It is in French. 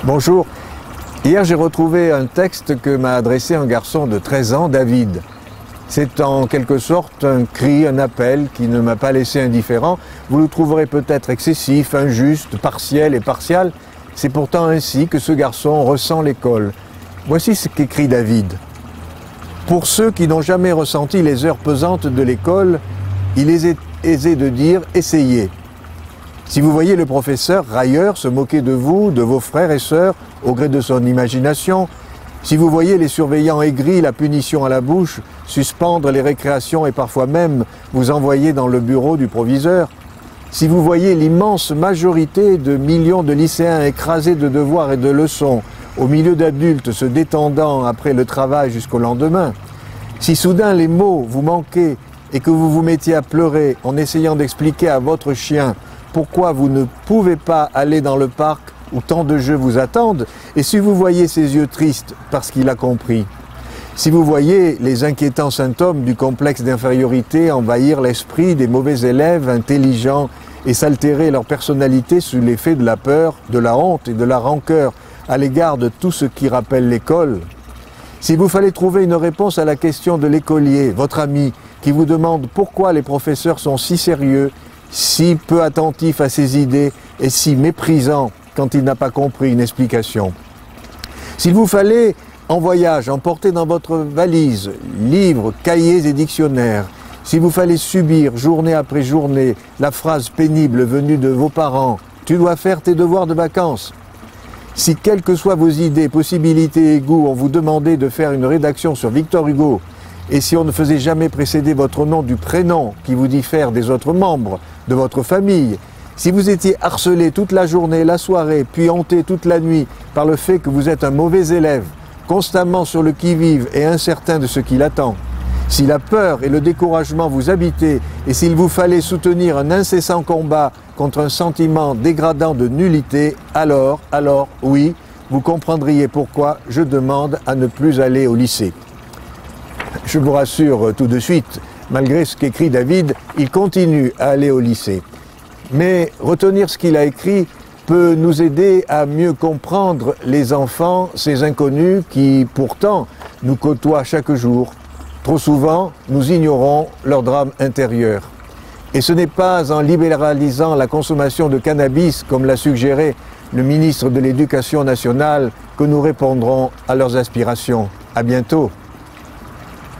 Bonjour. Hier, j'ai retrouvé un texte que m'a adressé un garçon de 13 ans, David. C'est en quelque sorte un cri, un appel qui ne m'a pas laissé indifférent. Vous le trouverez peut-être excessif, injuste, partiel et partial. C'est pourtant ainsi que ce garçon ressent l'école. Voici ce qu'écrit David. Pour ceux qui n'ont jamais ressenti les heures pesantes de l'école, il est aisé de dire « essayez ». Si vous voyez le professeur railleur se moquer de vous, de vos frères et sœurs, au gré de son imagination, si vous voyez les surveillants aigris, la punition à la bouche, suspendre les récréations et parfois même vous envoyer dans le bureau du proviseur, si vous voyez l'immense majorité de millions de lycéens écrasés de devoirs et de leçons, au milieu d'adultes se détendant après le travail jusqu'au lendemain, si soudain les mots vous manquaient et que vous vous mettiez à pleurer en essayant d'expliquer à votre chien pourquoi vous ne pouvez pas aller dans le parc où tant de jeux vous attendent, et si vous voyez ses yeux tristes parce qu'il a compris, si vous voyez les inquiétants symptômes du complexe d'infériorité envahir l'esprit des mauvais élèves intelligents et s'altérer leur personnalité sous l'effet de la peur, de la honte et de la rancœur à l'égard de tout ce qui rappelle l'école, si vous fallait trouver une réponse à la question de l'écolier, votre ami, qui vous demande pourquoi les professeurs sont si sérieux, si peu attentifs à ses idées et si méprisants quand il n'a pas compris une explication. S'il vous fallait, en voyage, emporter dans votre valise livres, cahiers et dictionnaires, s'il vous fallait subir, journée après journée, la phrase pénible venue de vos parents « Tu dois faire tes devoirs de vacances », si quelles que soient vos idées, possibilités et goûts, on vous demandait de faire une rédaction sur Victor Hugo, et si on ne faisait jamais précéder votre nom du prénom qui vous diffère des autres membres de votre famille, si vous étiez harcelé toute la journée, la soirée, puis hanté toute la nuit par le fait que vous êtes un mauvais élève, constamment sur le qui-vive et incertain de ce qui l'attend, si la peur et le découragement vous habitaient et s'il vous fallait soutenir un incessant combat contre un sentiment dégradant de nullité, alors, oui, vous comprendriez pourquoi je demande à ne plus aller au lycée. Je vous rassure tout de suite, malgré ce qu'écrit David, il continue à aller au lycée. Mais retenir ce qu'il a écrit peut nous aider à mieux comprendre les enfants, ces inconnus qui, pourtant, nous côtoient chaque jour. Trop souvent, nous ignorons leur drame intérieur. Et ce n'est pas en libéralisant la consommation de cannabis, comme l'a suggéré le ministre de l'Éducation nationale, que nous répondrons à leurs aspirations. À bientôt.